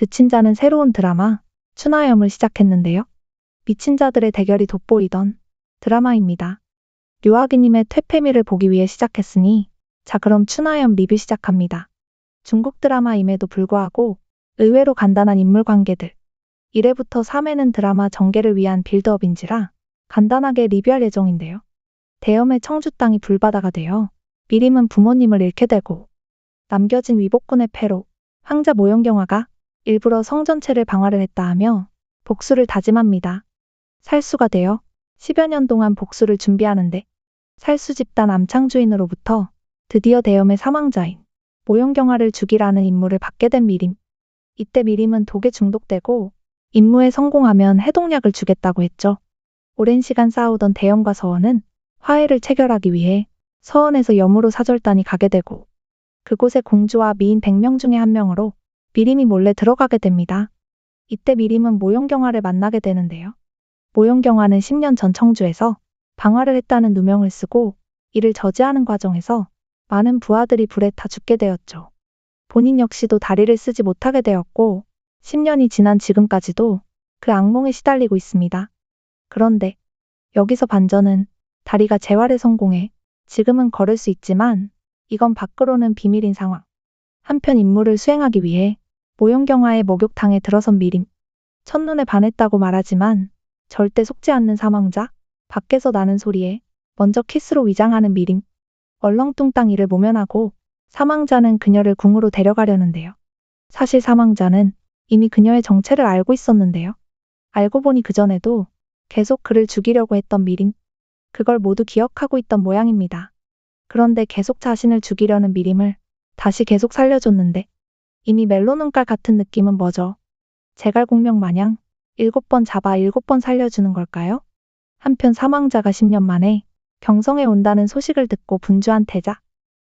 드친 자는 새로운 드라마, 추나염을 시작했는데요. 미친 자들의 대결이 돋보이던 드라마입니다. 류아기님의 퇴폐미를 보기 위해 시작했으니, 자 그럼 추나염 리뷰 시작합니다. 중국 드라마임에도 불구하고 의외로 간단한 인물 관계들. 1회부터 3회는 드라마 전개를 위한 빌드업인지라 간단하게 리뷰할 예정인데요. 대염의 청주 땅이 불바다가 되어 미림은 부모님을 잃게 되고, 남겨진 위복군의 패로 황자 모형경화가 일부러 성 전체를 방화를 했다 하며 복수를 다짐합니다. 살수가 되어 10여 년 동안 복수를 준비하는데, 살수 집단 암창주인으로부터 드디어 대염의 사망자인 모형경화를 죽이라는 임무를 받게 된 미림. 이때 미림은 독에 중독되고 임무에 성공하면 해독약을 주겠다고 했죠. 오랜 시간 싸우던 대염과 서원은 화해를 체결하기 위해 서원에서 염으로 사절단이 가게 되고, 그곳에 공주와 미인 100명 중에 한 명으로 미림이 몰래 들어가게 됩니다. 이때 미림은 모형경화를 만나게 되는데요. 모형경화는 10년 전 청주에서 방화를 했다는 누명을 쓰고 이를 저지하는 과정에서 많은 부하들이 불에 타 죽게 되었죠. 본인 역시도 다리를 쓰지 못하게 되었고 10년이 지난 지금까지도 그 악몽에 시달리고 있습니다. 그런데 여기서 반전은 다리가 재활에 성공해 지금은 걸을 수 있지만 이건 밖으로는 비밀인 상황. 한편 임무를 수행하기 위해 모형경화의 목욕탕에 들어선 미림. 첫눈에 반했다고 말하지만 절대 속지 않는 사망자, 밖에서 나는 소리에 먼저 키스로 위장하는 미림. 얼렁뚱땅 이를 모면하고 사망자는 그녀를 궁으로 데려가려는데요. 사실 사망자는 이미 그녀의 정체를 알고 있었는데요. 알고 보니 그전에도 계속 그를 죽이려고 했던 미림. 그걸 모두 기억하고 있던 모양입니다. 그런데 계속 자신을 죽이려는 미림을 다시 계속 살려줬는데, 이미 멜로 눈깔 같은 느낌은 뭐죠? 제갈공명 마냥 7번 잡아 7번 살려주는 걸까요? 한편 사망자가 10년 만에 경성에 온다는 소식을 듣고 분주한 태자.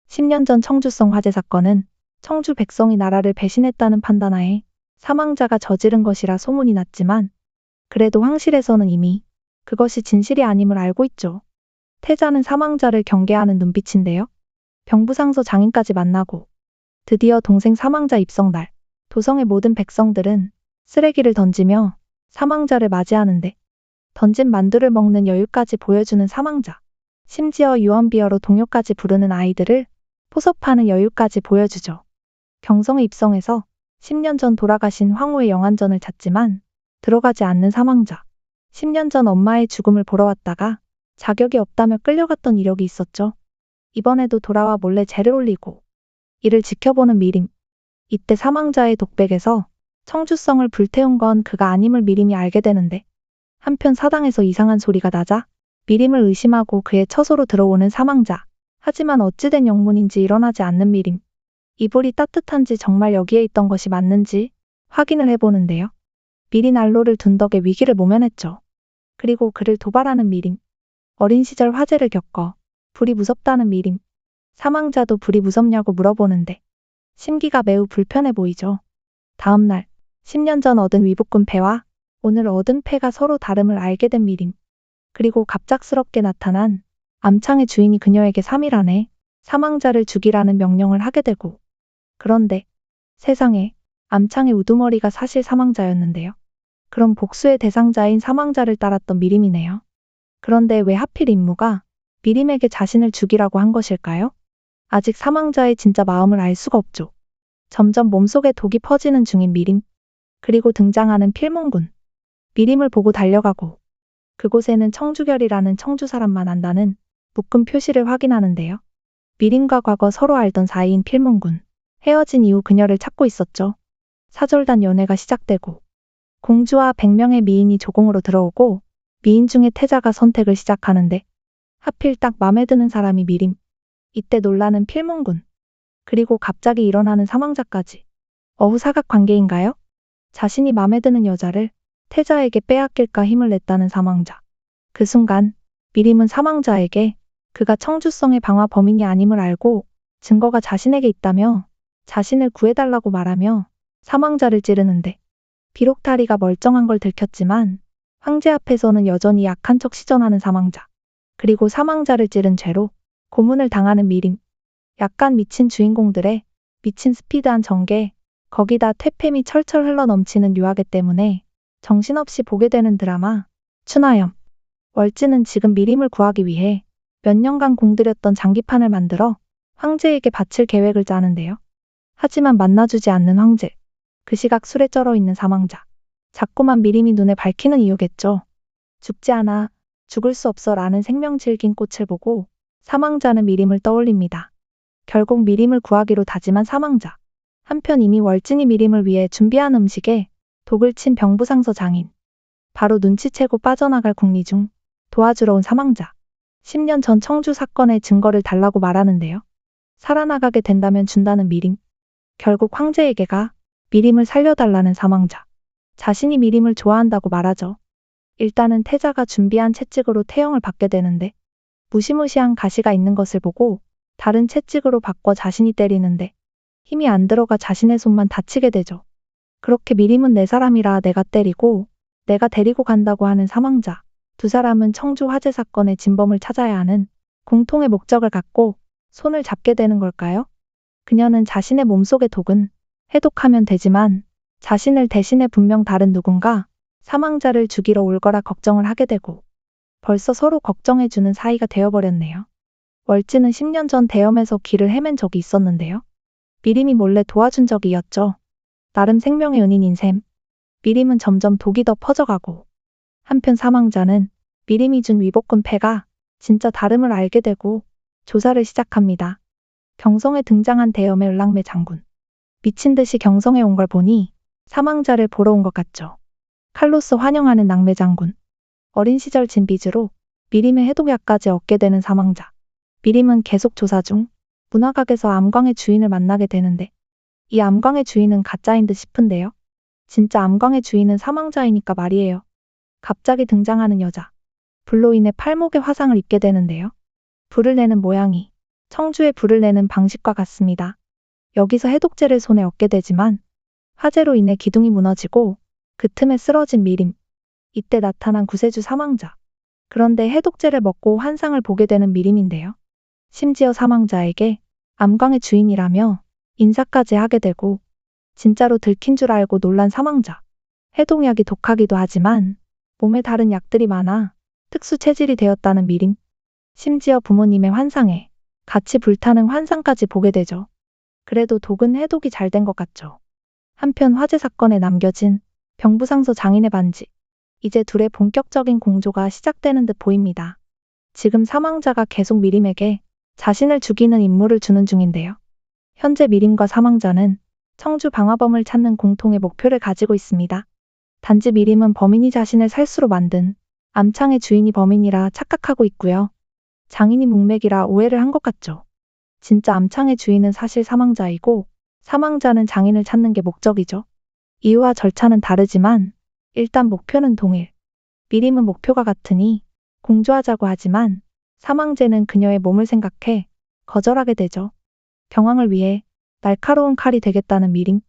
10년 전 청주성 화재 사건은 청주 백성이 나라를 배신했다는 판단하에 사망자가 저지른 것이라 소문이 났지만, 그래도 황실에서는 이미 그것이 진실이 아님을 알고 있죠. 태자는 사망자를 경계하는 눈빛인데요. 병부상서 장인까지 만나고 드디어 동생 사망자 입성날, 도성의 모든 백성들은 쓰레기를 던지며 사망자를 맞이하는데, 던진 만두를 먹는 여유까지 보여주는 사망자. 심지어 유언비어로 동요까지 부르는 아이들을 포섭하는 여유까지 보여주죠. 경성에 입성해서 10년 전 돌아가신 황후의 영안전을 찾지만 들어가지 않는 사망자. 10년 전 엄마의 죽음을 보러 왔다가 자격이 없다며 끌려갔던 이력이 있었죠. 이번에도 돌아와 몰래 제를 올리고 이를 지켜보는 미림. 이때 사망자의 독백에서 청주성을 불태운 건 그가 아님을 미림이 알게 되는데, 한편 사당에서 이상한 소리가 나자 미림을 의심하고 그의 처소로 들어오는 사망자. 하지만 어찌된 영문인지 일어나지 않는 미림. 이불이 따뜻한지 정말 여기에 있던 것이 맞는지 확인을 해보는데요. 미리 난로를 둔 덕에 위기를 모면했죠. 그리고 그를 도발하는 미림. 어린 시절 화재를 겪어 불이 무섭다는 미림. 사망자도 불이 무섭냐고 물어보는데 심기가 매우 불편해 보이죠. 다음날 10년 전 얻은 위복군 패와 오늘 얻은 패가 서로 다름을 알게 된 미림. 그리고 갑작스럽게 나타난 암창의 주인이 그녀에게 3일 안에 사망자를 죽이라는 명령을 하게 되고, 그런데 세상에, 암창의 우두머리가 사실 사망자였는데요. 그럼 복수의 대상자인 사망자를 따랐던 미림이네요. 그런데 왜 하필 임무가 미림에게 자신을 죽이라고 한 것일까요? 아직 사망자의 진짜 마음을 알 수가 없죠. 점점 몸속에 독이 퍼지는 중인 미림. 그리고 등장하는 필문군. 미림을 보고 달려가고, 그곳에는 청주결이라는 청주 사람만 안다는 묶음 표시를 확인하는데요. 미림과 과거 서로 알던 사이인 필문군. 헤어진 이후 그녀를 찾고 있었죠. 사절단 연애가 시작되고 공주와 100명의 미인이 조공으로 들어오고 미인 중에 태자가 선택을 시작하는데, 하필 딱 맘에 드는 사람이 미림. 이때 놀라는 필문군. 그리고 갑자기 일어나는 사망자까지. 어후 사각관계인가요? 자신이 맘에 드는 여자를 태자에게 빼앗길까 힘을 냈다는 사망자. 그 순간 미림은 사망자에게 그가 청주성의 방화 범인이 아님을 알고 증거가 자신에게 있다며 자신을 구해달라고 말하며 사망자를 찌르는데, 비록 다리가 멀쩡한 걸 들켰지만 황제 앞에서는 여전히 약한 척 시전하는 사망자. 그리고 사망자를 찌른 죄로 고문을 당하는 미림. 약간 미친 주인공들의 미친 스피드한 전개, 거기다 퇴폐미 철철 흘러넘치는 유아계 때문에 정신없이 보게 되는 드라마 춘하염. 월지는 지금 미림을 구하기 위해 몇 년간 공들였던 장기판을 만들어 황제에게 바칠 계획을 짜는데요. 하지만 만나주지 않는 황제. 그 시각 술에 쩔어 있는 사망자. 자꾸만 미림이 눈에 밝히는 이유겠죠. 죽지 않아, 죽을 수 없어 라는 생명 질긴 꽃을 보고 사망자는 미림을 떠올립니다. 결국 미림을 구하기로 다짐한 사망자. 한편 이미 월진이 미림을 위해 준비한 음식에 독을 친 병부상서 장인. 바로 눈치채고 빠져나갈 궁리 중 도와주러 온 사망자. 10년 전 청주 사건의 증거를 달라고 말하는데요. 살아나가게 된다면 준다는 미림. 결국 황제에게 가 미림을 살려달라는 사망자. 자신이 미림을 좋아한다고 말하죠. 일단은 태자가 준비한 채찍으로 태형을 받게 되는데 무시무시한 가시가 있는 것을 보고 다른 채찍으로 바꿔 자신이 때리는데 힘이 안 들어가 자신의 손만 다치게 되죠. 그렇게 미림은 내 사람이라 내가 때리고 내가 데리고 간다고 하는 사망자. 두 사람은 청주 화재 사건의 진범을 찾아야 하는 공통의 목적을 갖고 손을 잡게 되는 걸까요? 그녀는 자신의 몸속의 독은 해독하면 되지만 자신을 대신해 분명 다른 누군가 사망자를 죽이러 올 거라 걱정을 하게 되고 벌써 서로 걱정해주는 사이가 되어버렸네요. 월지는 10년 전 대염에서 길을 헤맨 적이 있었는데요. 미림이 몰래 도와준 적이었죠. 나름 생명의 은인인 셈. 미림은 점점 독이 더 퍼져가고 한편 사망자는 미림이 준 위복근 패가 진짜 다름을 알게 되고 조사를 시작합니다. 경성에 등장한 대염의 을랑매 장군. 미친 듯이 경성에 온 걸 보니 사망자를 보러 온 것 같죠. 칼로스 환영하는 낭매 장군. 어린 시절 진 빚으로 미림의 해독약까지 얻게 되는 사망자. 미림은 계속 조사 중 문화각에서 암광의 주인을 만나게 되는데 이 암광의 주인은 가짜인 듯 싶은데요. 진짜 암광의 주인은 사망자이니까 말이에요. 갑자기 등장하는 여자. 불로 인해 팔목에 화상을 입게 되는데요. 불을 내는 모양이 청주에 불을 내는 방식과 같습니다. 여기서 해독제를 손에 얻게 되지만 화재로 인해 기둥이 무너지고 그 틈에 쓰러진 미림. 이때 나타난 구세주 사망자. 그런데 해독제를 먹고 환상을 보게 되는 미림인데요. 심지어 사망자에게 암광의 주인이라며 인사까지 하게 되고 진짜로 들킨 줄 알고 놀란 사망자. 해독약이 독하기도 하지만 몸에 다른 약들이 많아 특수 체질이 되었다는 미림. 심지어 부모님의 환상에 같이 불타는 환상까지 보게 되죠. 그래도 독은 해독이 잘 된 것 같죠. 한편 화재 사건에 남겨진 병부상서 장인의 반지. 이제 둘의 본격적인 공조가 시작되는 듯 보입니다. 지금 사망자가 계속 미림에게 자신을 죽이는 임무를 주는 중인데요. 현재 미림과 사망자는 청주 방화범을 찾는 공통의 목표를 가지고 있습니다. 단지 미림은 범인이 자신을 살수로 만든 암창의 주인이 범인이라 착각하고 있고요. 장인이 문맥이라 오해를 한 것 같죠. 진짜 암창의 주인은 사실 사망자이고 사망자는 장인을 찾는 게 목적이죠. 이유와 절차는 다르지만 일단 목표는 동일. 미림은 목표가 같으니 공조하자고 하지만 사망제는 그녀의 몸을 생각해 거절하게 되죠. 경황을 위해 날카로운 칼이 되겠다는 미림.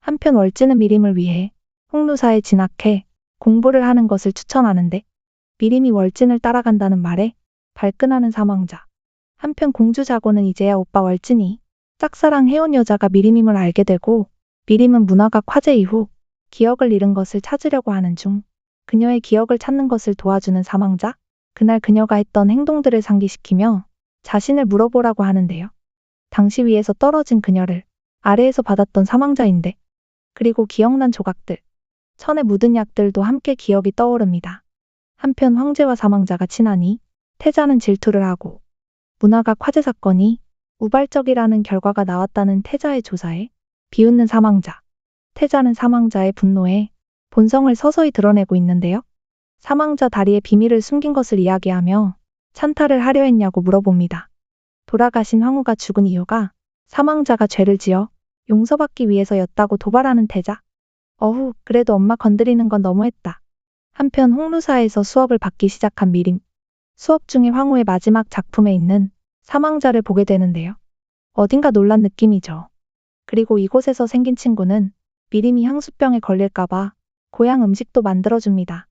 한편 월지는 미림을 위해 홍루사에 진학해 공부를 하는 것을 추천하는데 미림이 월진을 따라간다는 말에 발끈하는 사망자. 한편 공주자고는 이제야 오빠 월진이 짝사랑 해온 여자가 미림임을 알게 되고 미림은 문화각 화재 이후 기억을 잃은 것을 찾으려고 하는 중 그녀의 기억을 찾는 것을 도와주는 사망자. 그날 그녀가 했던 행동들을 상기시키며 자신을 물어보라고 하는데요. 당시 위에서 떨어진 그녀를 아래에서 받았던 사망자인데 그리고 기억난 조각들, 천에 묻은 약들도 함께 기억이 떠오릅니다. 한편 황제와 사망자가 친하니 태자는 질투를 하고 문화각 화재 사건이 우발적이라는 결과가 나왔다는 태자의 조사에 비웃는 사망자. 태자는 사망자의 분노에 본성을 서서히 드러내고 있는데요. 사망자 다리에 비밀을 숨긴 것을 이야기하며 찬탈을 하려 했냐고 물어봅니다. 돌아가신 황후가 죽은 이유가 사망자가 죄를 지어 용서받기 위해서였다고 도발하는 태자. 어후, 그래도 엄마 건드리는 건 너무했다. 한편 홍루사에서 수업을 받기 시작한 미림. 수업 중에 황후의 마지막 작품에 있는 사망자를 보게 되는데요. 어딘가 놀란 느낌이죠. 그리고 이곳에서 생긴 친구는 미림이 향수병에 걸릴까봐 고향 음식도 만들어줍니다.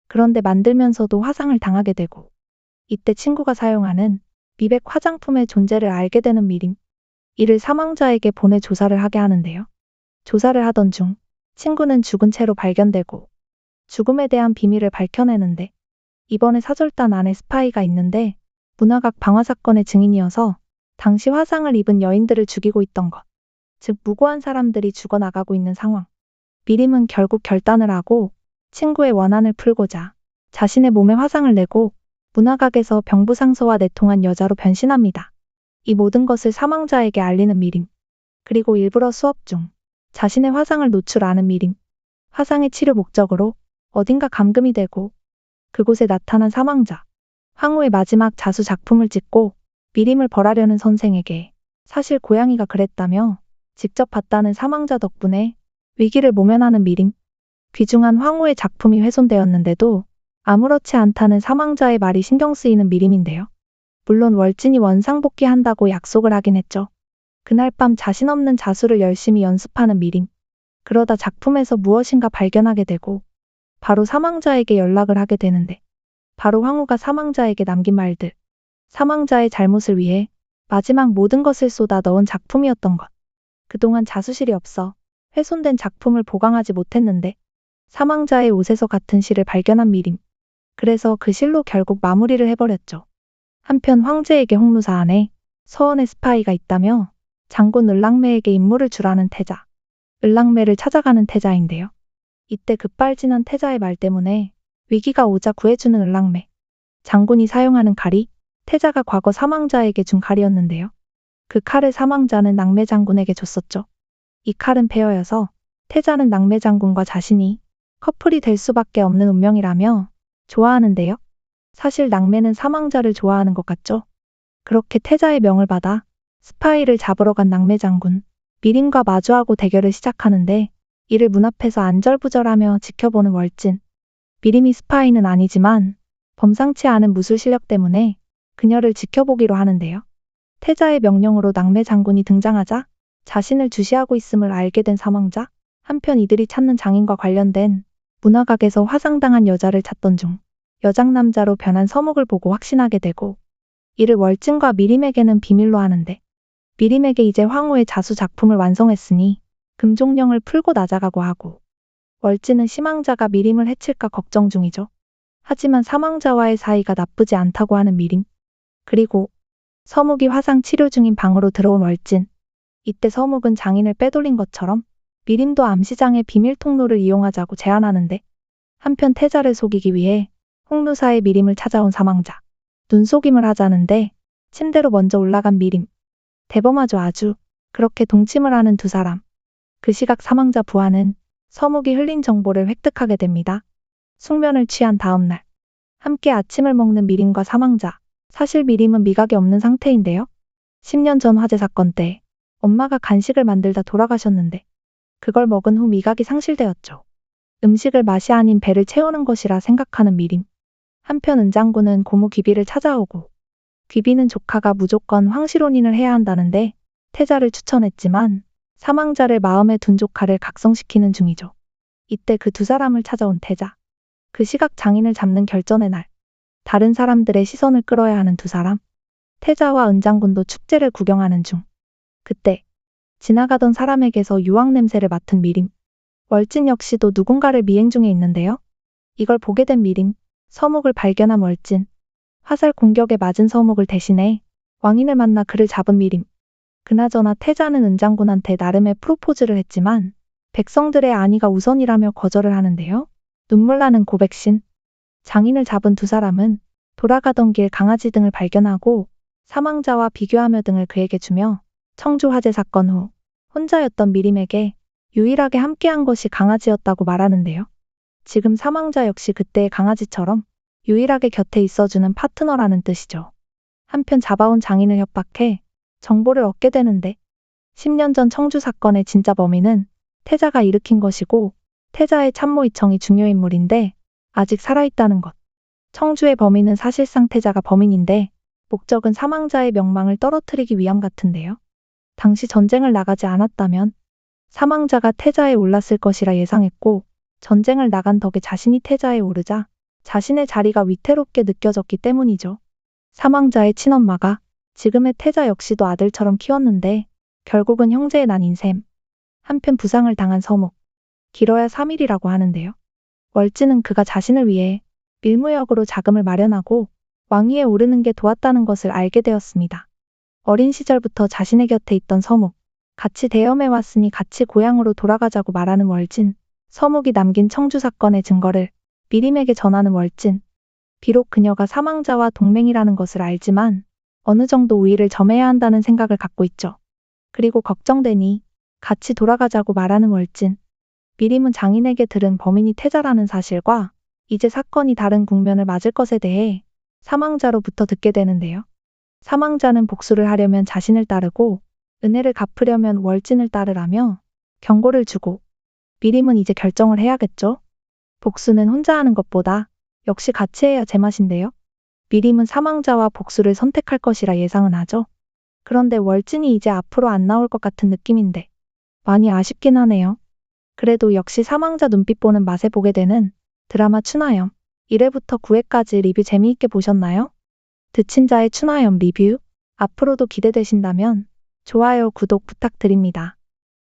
그런데 만들면서도 화상을 당하게 되고 이때 친구가 사용하는 미백 화장품의 존재를 알게 되는 미림. 이를 사망자에게 보내 조사를 하게 하는데요. 조사를 하던 중 친구는 죽은 채로 발견되고 죽음에 대한 비밀을 밝혀내는데 이번에 사절단 안에 스파이가 있는데 문화각 방화 사건의 증인이어서 당시 화상을 입은 여인들을 죽이고 있던 것. 즉 무고한 사람들이 죽어나가고 있는 상황. 미림은 결국 결단을 하고 친구의 원한을 풀고자 자신의 몸에 화상을 내고 문화각에서 병부상서와 내통한 여자로 변신합니다. 이 모든 것을 사망자에게 알리는 미림. 그리고 일부러 수업 중 자신의 화상을 노출하는 미림. 화상의 치료 목적으로 어딘가 감금이 되고 그곳에 나타난 사망자. 황후의 마지막 자수 작품을 찍고 미림을 벌하려는 선생에게 사실 고양이가 그랬다며 직접 봤다는 사망자 덕분에 위기를 모면하는 미림. 귀중한 황후의 작품이 훼손되었는데도 아무렇지 않다는 사망자의 말이 신경 쓰이는 미림인데요. 물론 월진이 원상복귀한다고 약속을 하긴 했죠. 그날 밤 자신 없는 자수를 열심히 연습하는 미림. 그러다 작품에서 무엇인가 발견하게 되고 바로 사망자에게 연락을 하게 되는데 바로 황후가 사망자에게 남긴 말들. 사망자의 잘못을 위해 마지막 모든 것을 쏟아 넣은 작품이었던 것. 그동안 자수실이 없어 훼손된 작품을 보강하지 못했는데 사망자의 옷에서 같은 실을 발견한 미림. 그래서 그 실로 결국 마무리를 해버렸죠. 한편 황제에게 홍루사 안에 서원의 스파이가 있다며 장군 을랑매에게 임무를 주라는 태자. 을랑매를 찾아가는 태자인데요. 이때 급발진한 태자의 말 때문에 위기가 오자 구해주는 을랑매. 장군이 사용하는 칼이 태자가 과거 사망자에게 준 칼이었는데요. 그 칼을 사망자는 낭매 장군에게 줬었죠. 이 칼은 폐허여서 태자는 낭매 장군과 자신이 커플이 될 수밖에 없는 운명이라며 좋아하는데요. 사실 낭매는 사망자를 좋아하는 것 같죠. 그렇게 태자의 명을 받아 스파이를 잡으러 간 낭매 장군. 미림과 마주하고 대결을 시작하는데 이를 문 앞에서 안절부절하며 지켜보는 월진. 미림이 스파이는 아니지만 범상치 않은 무술 실력 때문에 그녀를 지켜보기로 하는데요. 태자의 명령으로 낭매 장군이 등장하자 자신을 주시하고 있음을 알게 된 사망자. 한편 이들이 찾는 장인과 관련된 문화각에서 화상당한 여자를 찾던 중 여장남자로 변한 서목을 보고 확신하게 되고 이를 월진과 미림에게는 비밀로 하는데 미림에게 이제 황후의 자수 작품을 완성했으니 금종령을 풀고 나자가고 하고 월진은 희망자가 미림을 해칠까 걱정 중이죠. 하지만 사망자와의 사이가 나쁘지 않다고 하는 미림. 그리고 서묵이 화상 치료 중인 방으로 들어온 월진. 이때 서묵은 장인을 빼돌린 것처럼 미림도 암시장의 비밀 통로를 이용하자고 제안하는데 한편 태자를 속이기 위해 홍루사의 미림을 찾아온 사망자. 눈속임을 하자는데 침대로 먼저 올라간 미림. 대범하죠 아주. 그렇게 동침을 하는 두 사람. 그 시각 사망자 부하는 서묵이 흘린 정보를 획득하게 됩니다. 숙면을 취한 다음 날. 함께 아침을 먹는 미림과 사망자. 사실 미림은 미각이 없는 상태인데요. 10년 전 화재 사건 때 엄마가 간식을 만들다 돌아가셨는데 그걸 먹은 후 미각이 상실되었죠. 음식을 맛이 아닌 배를 채우는 것이라 생각하는 미림. 한편 은장군은 고모 귀비를 찾아오고 귀비는 조카가 무조건 황실혼인을 해야 한다는데 태자를 추천했지만 사망자를 마음에 둔 조카를 각성시키는 중이죠. 이때 그 두 사람을 찾아온 태자. 그 시각 장인을 잡는 결전의 날. 다른 사람들의 시선을 끌어야 하는 두 사람. 태자와 은장군도 축제를 구경하는 중. 그때 지나가던 사람에게서 유황 냄새를 맡은 미림. 월진 역시도 누군가를 미행 중에 있는데요. 이걸 보게 된 미림. 서묵을 발견한 월진. 화살 공격에 맞은 서묵을 대신해 왕인을 만나 그를 잡은 미림. 그나저나 태자는 은장군한테 나름의 프로포즈를 했지만 백성들의 안위가 우선이라며 거절을 하는데요. 눈물 나는 고백신. 장인을 잡은 두 사람은 돌아가던 길 강아지 등을 발견하고 사망자와 비교하며 등을 그에게 주며 청주 화재 사건 후 혼자였던 미림에게 유일하게 함께한 것이 강아지였다고 말하는데요. 지금 사망자 역시 그때의 강아지처럼 유일하게 곁에 있어주는 파트너라는 뜻이죠. 한편 잡아온 장인을 협박해 정보를 얻게 되는데 10년 전 청주 사건의 진짜 범인은 태자가 일으킨 것이고 태자의 참모이청이 중요 인물인데 아직 살아있다는 것. 청주의 범인은 사실상 태자가 범인인데 목적은 사망자의 명망을 떨어뜨리기 위함 같은데요. 당시 전쟁을 나가지 않았다면 사망자가 태자에 올랐을 것이라 예상했고 전쟁을 나간 덕에 자신이 태자에 오르자 자신의 자리가 위태롭게 느껴졌기 때문이죠. 사망자의 친엄마가 지금의 태자 역시도 아들처럼 키웠는데 결국은 형제의 난인 셈. 한편 부상을 당한 서목. 길어야 3일이라고 하는데요. 월진은 그가 자신을 위해 밀무역으로 자금을 마련하고 왕위에 오르는 게 도왔다는 것을 알게 되었습니다. 어린 시절부터 자신의 곁에 있던 서목. 같이 대염해 왔으니 같이 고향으로 돌아가자고 말하는 월진. 서목이 남긴 청주 사건의 증거를 미림에게 전하는 월진. 비록 그녀가 사망자와 동맹이라는 것을 알지만 어느 정도 우위를 점해야 한다는 생각을 갖고 있죠. 그리고 걱정되니 같이 돌아가자고 말하는 월진. 미림은 장인에게 들은 범인이 태자라는 사실과 이제 사건이 다른 국면을 맞을 것에 대해 사망자로부터 듣게 되는데요. 사망자는 복수를 하려면 자신을 따르고 은혜를 갚으려면 월진을 따르라며 경고를 주고 미림은 이제 결정을 해야겠죠. 복수는 혼자 하는 것보다 역시 같이 해야 제맛인데요. 미림은 사망자와 복수를 선택할 것이라 예상은 하죠. 그런데 월진이 이제 앞으로 안 나올 것 같은 느낌인데 많이 아쉽긴 하네요. 그래도 역시 사망자 눈빛 보는 맛에 보게 되는 드라마 추나염 1회부터 9회까지 리뷰 재미있게 보셨나요? 드친 자의 추나염 리뷰 앞으로도 기대되신다면 좋아요, 구독 부탁드립니다.